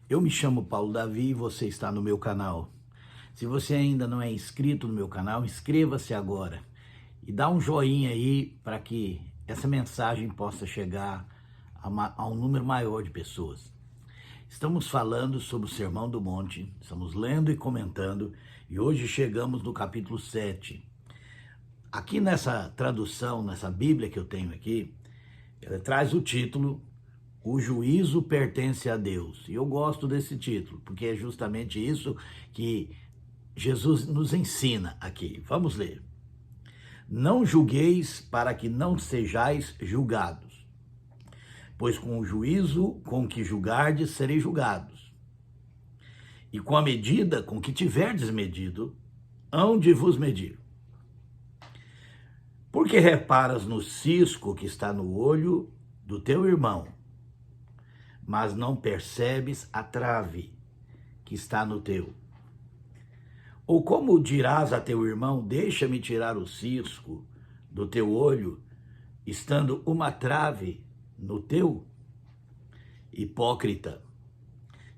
Eu me chamo Paulo Davi e você está no meu canal. Se você ainda não é inscrito no meu canal, inscreva-se agora e dá um joinha aí para que essa mensagem possa chegar a um número maior de pessoas. Estamos falando sobre o Sermão do Monte, estamos lendo e comentando e hoje chegamos no capítulo 7. Aqui nessa tradução, nessa Bíblia que eu tenho aqui, ela traz o título O Juízo Pertence a Deus. E eu gosto desse título, porque é justamente isso que Jesus nos ensina aqui. Vamos ler. Não julgueis para que não sejais julgados, pois com o juízo com que julgardes sereis julgados. E com a medida com que tiverdes medido, hão de vos medir. Porque reparas no cisco que está no olho do teu irmão, mas não percebes a trave que está no teu? Ou como dirás a teu irmão, deixa-me tirar o cisco do teu olho, estando uma trave no teu? Hipócrita,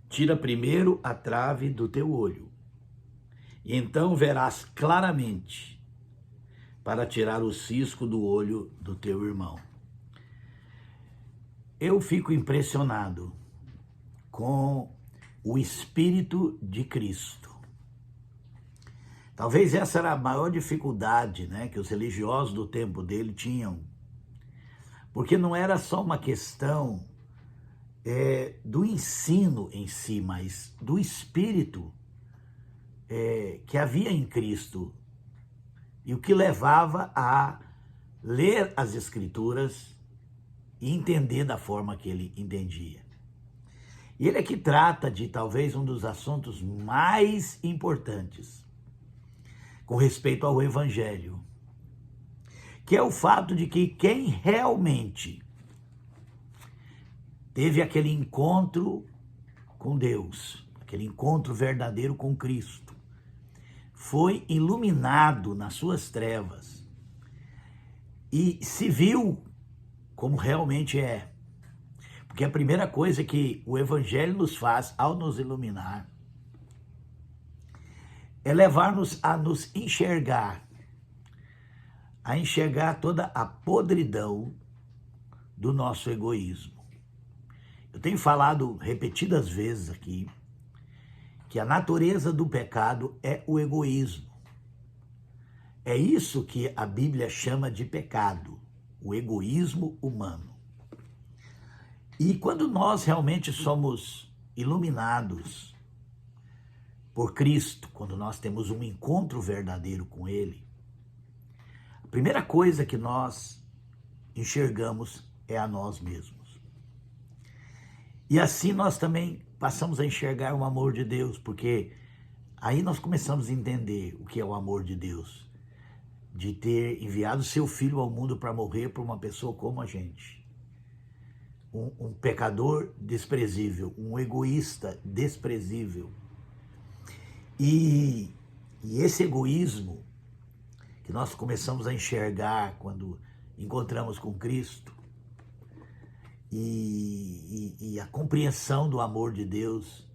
tira primeiro a trave do teu olho, e então verás claramente para tirar o cisco do olho do teu irmão. Eu fico impressionado com o Espírito de Cristo. Talvez essa era a maior dificuldade, que os religiosos do tempo dele tinham. Porque não era só uma questão do ensino em si, mas do Espírito que havia em Cristo. E o que levava a ler as Escrituras e entender da forma que ele entendia. E ele aqui trata de talvez um dos assuntos mais importantes com respeito ao Evangelho, que é o fato de que quem realmente teve aquele encontro com Deus, aquele encontro verdadeiro com Cristo, foi iluminado nas suas trevas e se viu como realmente é. Porque a primeira coisa que o Evangelho nos faz ao nos iluminar é levar-nos a nos enxergar, a enxergar toda a podridão do nosso egoísmo. Eu tenho falado repetidas vezes aqui que a natureza do pecado é o egoísmo. É isso que a Bíblia chama de pecado, o egoísmo humano. E quando nós realmente somos iluminados por Cristo, quando nós temos um encontro verdadeiro com Ele, a primeira coisa que nós enxergamos é a nós mesmos. E assim nós também passamos a enxergar o amor de Deus, porque aí nós começamos a entender o que é o amor de Deus, de ter enviado seu Filho ao mundo para morrer por uma pessoa como a gente. Um pecador desprezível, um egoísta desprezível. E esse egoísmo que nós começamos a enxergar quando encontramos com Cristo, e a compreensão do amor de Deus,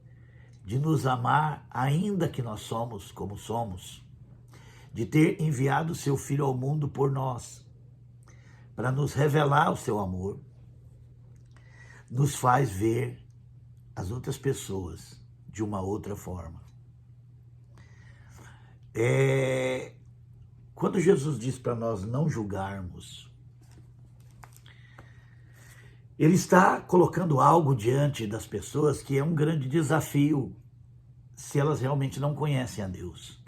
de nos amar ainda que nós somos como somos, de ter enviado seu Filho ao mundo por nós, para nos revelar o seu amor, nos faz ver as outras pessoas de uma outra forma. Quando Jesus diz para nós não julgarmos, ele está colocando algo diante das pessoas que é um grande desafio se elas realmente não conhecem a Deus.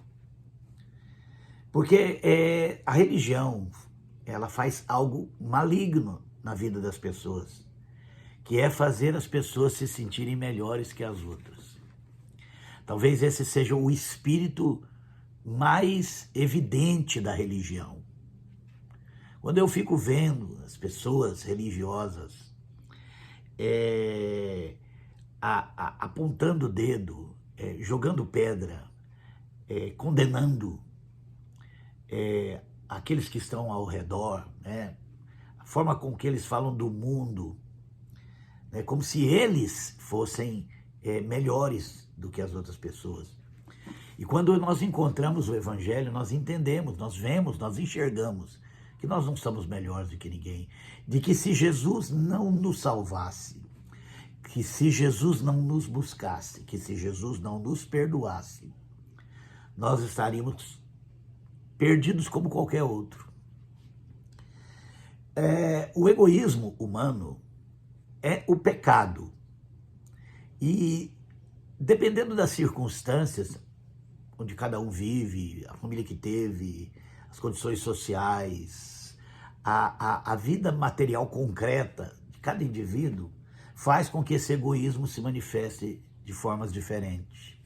Porque a religião, ela faz algo maligno na vida das pessoas, que é fazer as pessoas se sentirem melhores que as outras. Talvez esse seja o espírito mais evidente da religião. Quando eu fico vendo as pessoas religiosas apontando o dedo, jogando pedra, condenando aqueles que estão ao redor, a forma com que eles falam do mundo, como se eles fossem melhores do que as outras pessoas. E quando nós encontramos o Evangelho, nós entendemos, nós vemos, nós enxergamos que nós não somos melhores do que ninguém, de que se Jesus não nos salvasse, que se Jesus não nos buscasse, que se Jesus não nos perdoasse, nós estaríamos perdidos como qualquer outro. O egoísmo humano é o pecado. E dependendo das circunstâncias onde cada um vive, a família que teve, as condições sociais, a vida material concreta de cada indivíduo, faz com que esse egoísmo se manifeste de formas diferentes.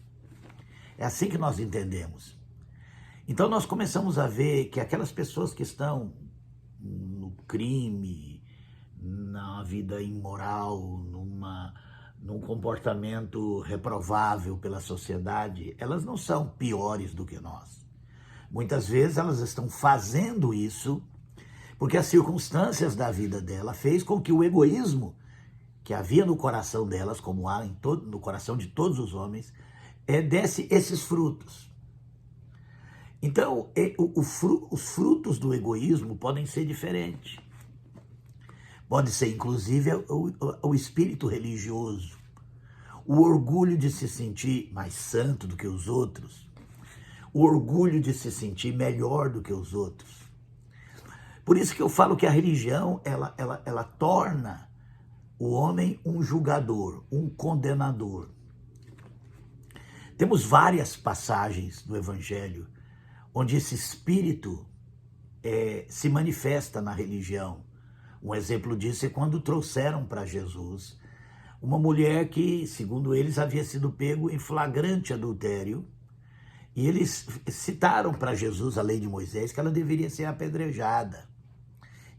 É assim que nós entendemos. Então nós começamos a ver que aquelas pessoas que estão no crime, na vida imoral, num comportamento reprovável pela sociedade, elas não são piores do que nós. Muitas vezes elas estão fazendo isso porque as circunstâncias da vida dela fez com que o egoísmo que havia no coração delas, como há no coração de todos os homens, desse esses frutos. Então, os frutos do egoísmo podem ser diferentes. Pode ser, inclusive, o espírito religioso, o orgulho de se sentir mais santo do que os outros, o orgulho de se sentir melhor do que os outros. Por isso que eu falo que a religião, ela torna o homem um julgador, um condenador. Temos várias passagens do Evangelho onde esse espírito se manifesta na religião. Um exemplo disso é quando trouxeram para Jesus uma mulher que, segundo eles, havia sido pego em flagrante adultério. E eles citaram para Jesus a lei de Moisés que ela deveria ser apedrejada.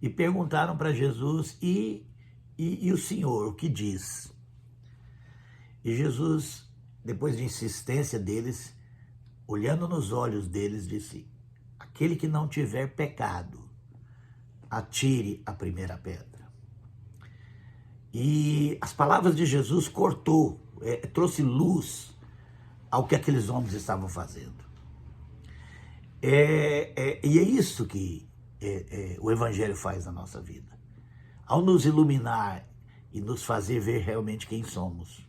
E perguntaram para Jesus, e o Senhor, o que diz? E Jesus, depois de insistência deles, olhando nos olhos deles, disse: aquele que não tiver pecado, atire a primeira pedra. E as palavras de Jesus trouxe luz ao que aqueles homens estavam fazendo. E é isso que o Evangelho faz na nossa vida. Ao nos iluminar e nos fazer ver realmente quem somos,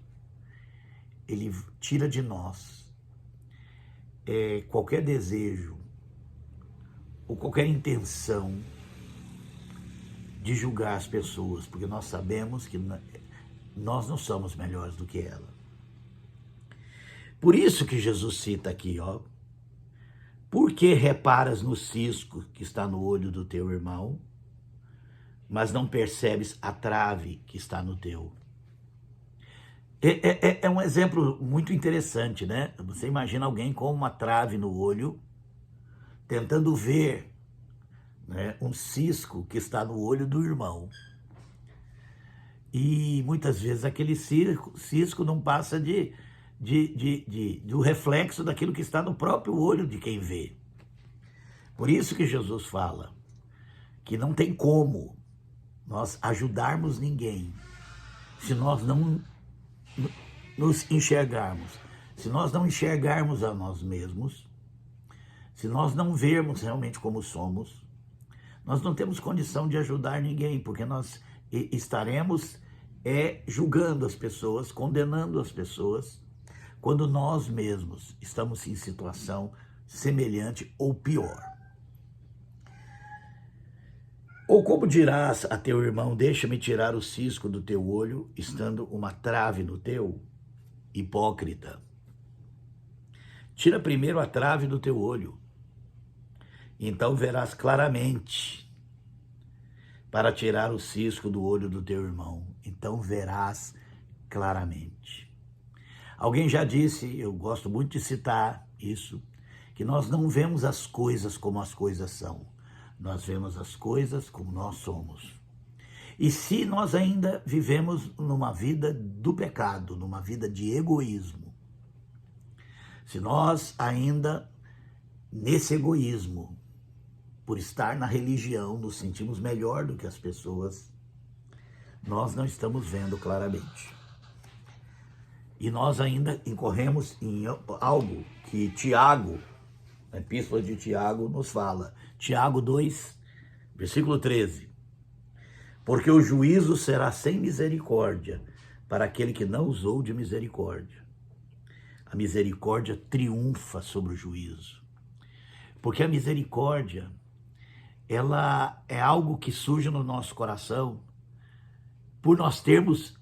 ele tira de nós qualquer desejo ou qualquer intenção de julgar as pessoas, porque nós sabemos que nós não somos melhores do que ela. Por isso que Jesus cita aqui, por que reparas no cisco que está no olho do teu irmão, mas não percebes a trave que está no teu? É um exemplo muito interessante, né? Você imagina alguém com uma trave no olho, tentando ver, né, um cisco que está no olho do irmão. E muitas vezes aquele cisco não passa do reflexo daquilo que está no próprio olho de quem vê. Por isso que Jesus fala que não tem como nós ajudarmos ninguém se nós não nos enxergarmos, se nós não enxergarmos a nós mesmos, se nós não vermos realmente como somos, nós não temos condição de ajudar ninguém, porque nós estaremos julgando as pessoas, condenando as pessoas, quando nós mesmos estamos em situação semelhante ou pior. Ou como dirás a teu irmão, deixa-me tirar o cisco do teu olho, estando uma trave no teu? Hipócrita. Tira primeiro a trave do teu olho, então verás claramente para tirar o cisco do olho do teu irmão. Então verás claramente. Alguém já disse, eu gosto muito de citar isso, que nós não vemos as coisas como as coisas são. Nós vemos as coisas como nós somos. E se nós ainda vivemos numa vida do pecado, numa vida de egoísmo, se nós ainda, nesse egoísmo, por estar na religião, nos sentimos melhor do que as pessoas, nós não estamos vendo claramente. E nós ainda incorremos em algo que Tiago, a Epístola de Tiago, nos fala. Tiago 2, versículo 13. Porque o juízo será sem misericórdia para aquele que não usou de misericórdia. A misericórdia triunfa sobre o juízo. Porque a misericórdia, ela é algo que surge no nosso coração por nós termos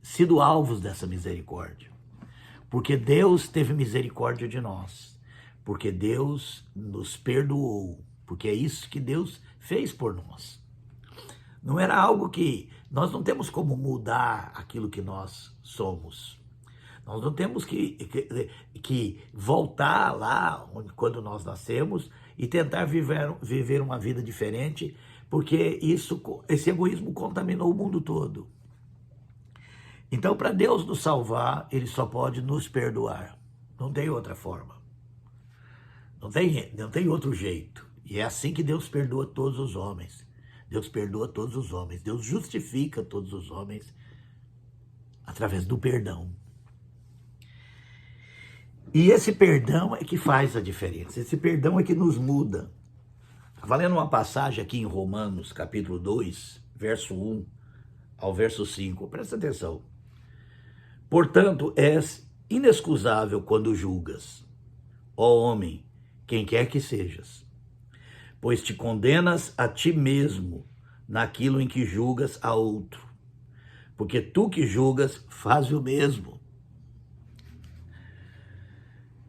sido alvos dessa misericórdia. Porque Deus teve misericórdia de nós. Porque Deus nos perdoou. Porque é isso que Deus fez por nós. Não era algo que... Nós não temos como mudar aquilo que nós somos. Nós não temos que voltar lá quando nós nascemos e tentar viver uma vida diferente, porque esse egoísmo contaminou o mundo todo. Então, para Deus nos salvar, Ele só pode nos perdoar. Não tem outra forma. Não tem outro jeito. E é assim que Deus perdoa todos os homens. Deus perdoa todos os homens. Deus justifica todos os homens através do perdão. E esse perdão é que faz a diferença. Esse perdão é que nos muda. Valendo uma passagem aqui em Romanos, capítulo 2, verso 1 ao verso 5. Presta atenção. Portanto, és inexcusável quando julgas, ó homem, quem quer que sejas, pois te condenas a ti mesmo naquilo em que julgas a outro, porque tu que julgas faz o mesmo.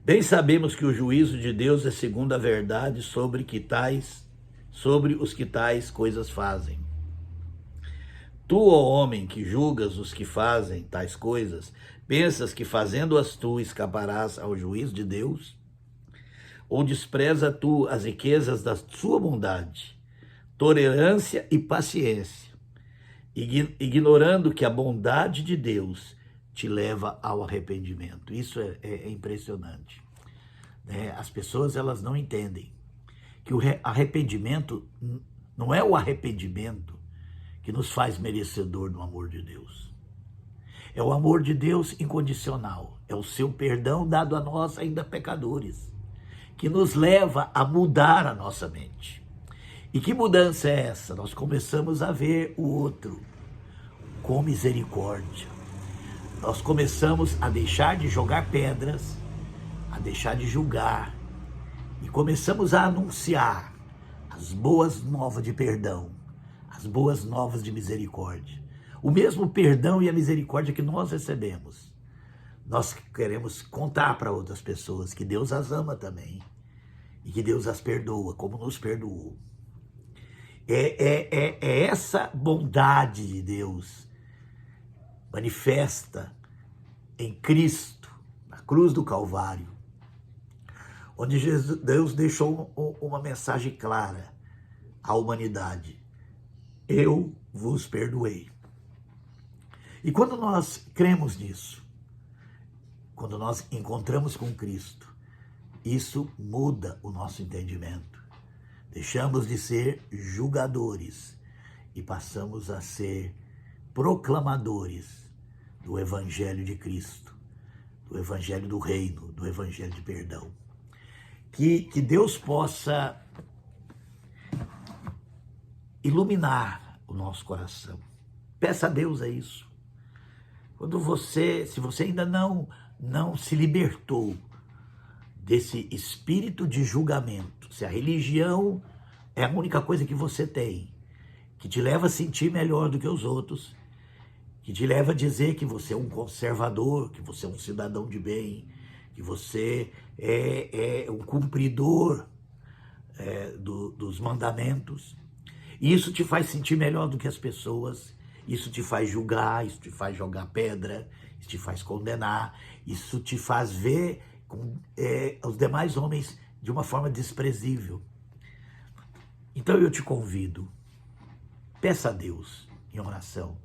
Bem sabemos que o juízo de Deus é segundo a verdade sobre os que tais coisas fazem. Tu, ó homem, que julgas os que fazem tais coisas, pensas que fazendo-as tu escaparás ao juízo de Deus? Ou despreza tu as riquezas da sua bondade, tolerância e paciência, ignorando que a bondade de Deus te leva ao arrependimento? Isso é impressionante. As pessoas, elas não entendem que o arrependimento não é o arrependimento que nos faz merecedor do amor de Deus. É o amor de Deus incondicional. É o seu perdão dado a nós, ainda pecadores, que nos leva a mudar a nossa mente. E que mudança é essa? Nós começamos a ver o outro com misericórdia. Nós começamos a deixar de jogar pedras, a deixar de julgar, e começamos a anunciar as boas novas de perdão, as boas novas de misericórdia. O mesmo perdão e a misericórdia que nós recebemos, nós queremos contar para outras pessoas que Deus as ama também e que Deus as perdoa, como nos perdoou. É essa bondade de Deus manifesta em Cristo, na cruz do Calvário, onde Deus deixou uma mensagem clara à humanidade: eu vos perdoei. E quando nós cremos nisso, quando nós encontramos com Cristo, isso muda o nosso entendimento. Deixamos de ser julgadores e passamos a ser proclamadores do Evangelho de Cristo, do Evangelho do Reino, do Evangelho de perdão. Que Deus possa iluminar o nosso coração. Peça a Deus isso. Se você ainda não se libertou desse espírito de julgamento, se a religião é a única coisa que você tem, que te leva a sentir melhor do que os outros, que te leva a dizer que você é um conservador, que você é um cidadão de bem, que você é um cumpridor dos mandamentos, e isso te faz sentir melhor do que as pessoas, isso te faz julgar, isso te faz jogar pedra, isso te faz condenar, isso te faz ver os demais homens de uma forma desprezível. Então eu te convido, peça a Deus em oração,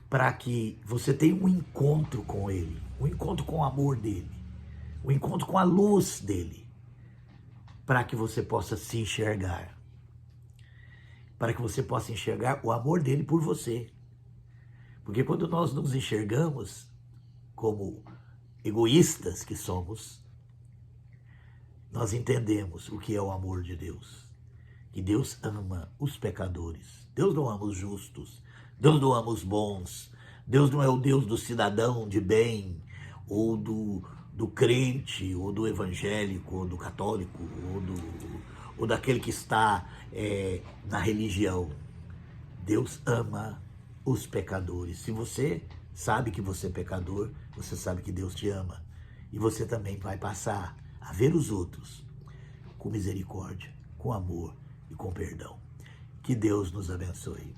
para que você tenha um encontro com Ele, um encontro com o amor dEle, um encontro com a luz dEle, para que você possa se enxergar, para que você possa enxergar o amor dEle por você. Porque quando nós nos enxergamos, como egoístas que somos, nós entendemos o que é o amor de Deus. Que Deus ama os pecadores. Deus não ama os justos. Deus não ama os bons. Deus não é o Deus do cidadão de bem, ou do crente, ou do evangélico, ou do católico, ou daquele que está na religião. Deus ama os pecadores. Se você sabe que você é pecador, você sabe que Deus te ama. E você também vai passar a ver os outros com misericórdia, com amor e com perdão. Que Deus nos abençoe.